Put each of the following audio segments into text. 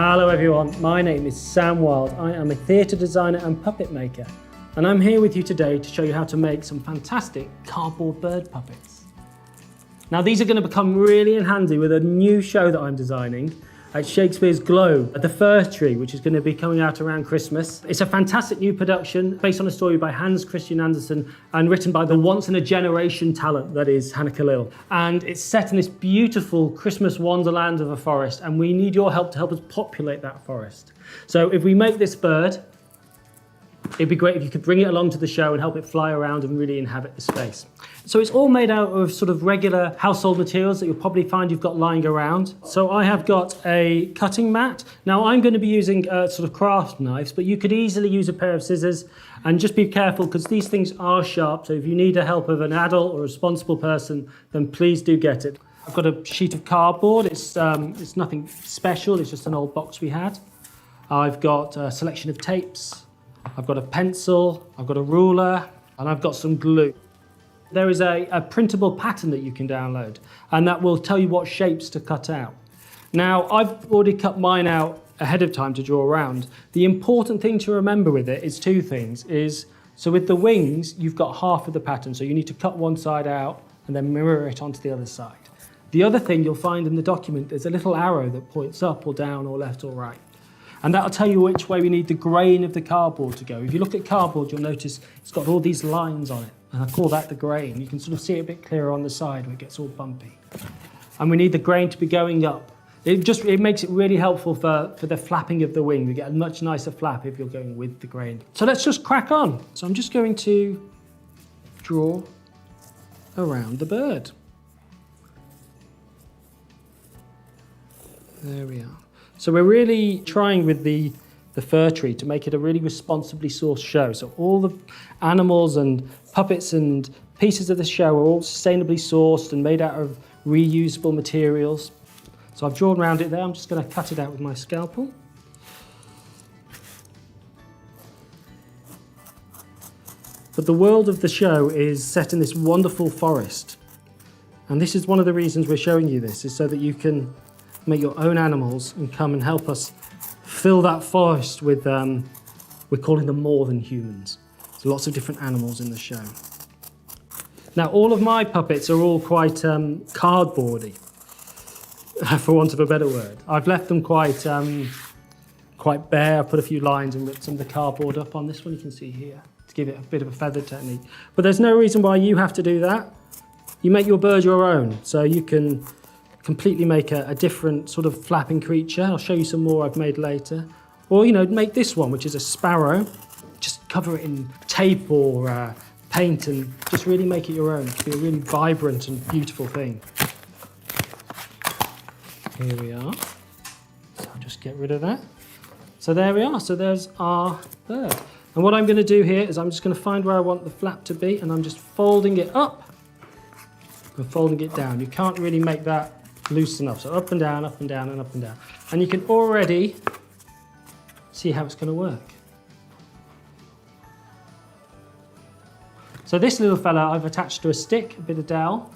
Hello everyone, my name is Sam Wilde. I am a theatre designer and puppet maker, and I'm here with you today to show you how to make some fantastic cardboard bird puppets. Now these are going to become really handy with a new show that I'm designing at Shakespeare's Globe at the Fir Tree, which is going to be coming out around Christmas. It's a fantastic new production based on a story by Hans Christian Andersen and written by the once-in-a-generation talent that is Hannah Khalil. And it's set in this beautiful Christmas wonderland of a forest, and we need your help to help us populate that forest. So if we make this bird, it'd be great if you could bring it along to the show and help it fly around and really inhabit the space. So it's all made out of sort of regular household materials that you'll probably find you've got lying around. So I have got a cutting mat. Now I'm going to be using sort of craft knives, but you could easily use a pair of scissors, and just be careful because these things are sharp. So if you need the help of an adult or a responsible person, then please do get it. I've got a sheet of cardboard. It's nothing special. It's just an old box we had. I've got a selection of tapes. I've got a pencil, I've got a ruler, and I've got some glue. There is a printable pattern that you can download, and that will tell you what shapes to cut out. Now, I've already cut mine out ahead of time to draw around. The important thing to remember with it is two things. So with the wings, you've got half of the pattern, so you need to cut one side out and then mirror it onto the other side. The other thing you'll find in the document, there's a little arrow that points up or down or left or right. And that'll tell you which way we need the grain of the cardboard to go. If you look at cardboard, you'll notice it's got all these lines on it. And I call that the grain. You can sort of see it a bit clearer on the side where it gets all bumpy. And we need the grain to be going up. It makes it really helpful for the flapping of the wing. We get a much nicer flap if you're going with the grain. So let's just crack on. So I'm just going to draw around the bird. There we are. So we're really trying with the Fir Tree to make it a really responsibly sourced show. So all the animals and puppets and pieces of the show are all sustainably sourced and made out of reusable materials. So I've drawn around it there. I'm just going to cut it out with my scalpel. But the world of the show is set in this wonderful forest. And this is one of the reasons we're showing you this, is so that you can make your own animals and come and help us fill that forest with, we're calling them more than humans. There's lots of different animals in the show. Now, all of my puppets are all quite cardboardy, for want of a better word. I've left them quite bare. I've put a few lines and ripped some of the cardboard up on this one. You can see here to give it a bit of a feather technique. But there's no reason why you have to do that. You make your bird your own, so you can completely make a different sort of flapping creature. I'll show you some more I've made later. Or, make this one, which is a sparrow. Just cover it in tape or paint and just really make it your own. It'll be a really vibrant and beautiful thing. Here we are. So I'll just get rid of that. So there we are. So there's our bird. And what I'm going to do here is I'm just going to find where I want the flap to be, and I'm just folding it up and folding it down. You can't really make that loose enough. So up and down, up and down, and up and down. And you can already see how it's going to work. So this little fella I've attached to a stick, a bit of dowel.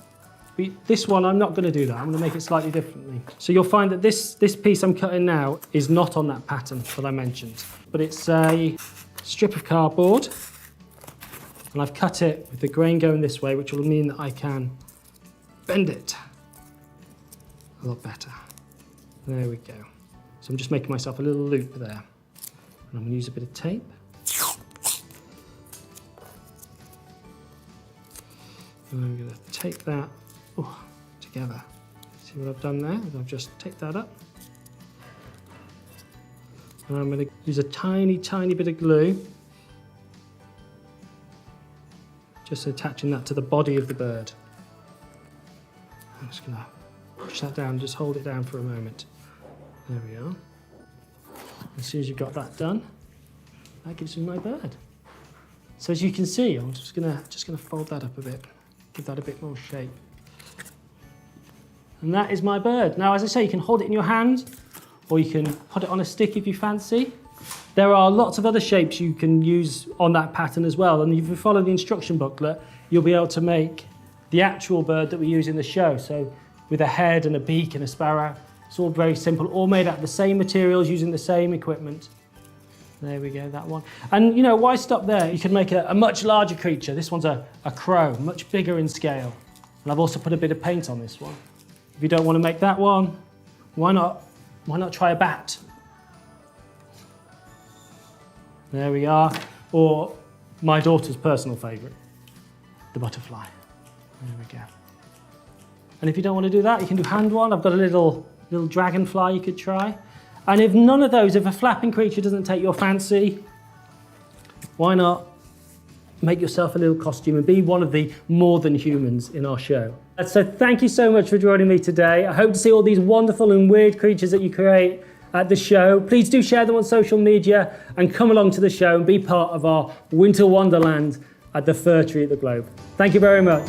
This one, I'm not going to do that. I'm going to make it slightly differently. So you'll find that this piece I'm cutting now is not on that pattern that I mentioned, but it's a strip of cardboard, and I've cut it with the grain going this way, which will mean that I can bend it a lot better. There we go. So I'm just making myself a little loop there. And I'm going to use a bit of tape. And I'm going to tape that together. See what I've done there? I've just taped that up. And I'm going to use a tiny, tiny bit of glue, just attaching that to the body of the bird. I'm just going to push that down, just hold it down for a moment. There we are. As soon as you've got that done, that gives me my bird. So as you can see, I'm just gonna fold that up a bit, give that a bit more shape. And that is my bird. Now, as I say, you can hold it in your hand, or you can put it on a stick if you fancy. There are lots of other shapes you can use on that pattern as well. And if you follow the instruction booklet, you'll be able to make the actual bird that we use in the show. So with a head and a beak and a sparrow. It's all very simple, all made out of the same materials, using the same equipment. There we go, that one. And you know, why stop there? You could make a much larger creature. This one's a crow, much bigger in scale. And I've also put a bit of paint on this one. If you don't want to make that one, why not try a bat? There we are. Or my daughter's personal favourite, the butterfly. There we go. And if you don't want to do that, you can do hand one. I've got a little dragonfly you could try. And if none of those, if a flapping creature doesn't take your fancy, why not make yourself a little costume and be one of the more than humans in our show. So thank you so much for joining me today. I hope to see all these wonderful and weird creatures that you create at the show. Please do share them on social media and come along to the show and be part of our winter wonderland at the Fir Tree at the Globe. Thank you very much.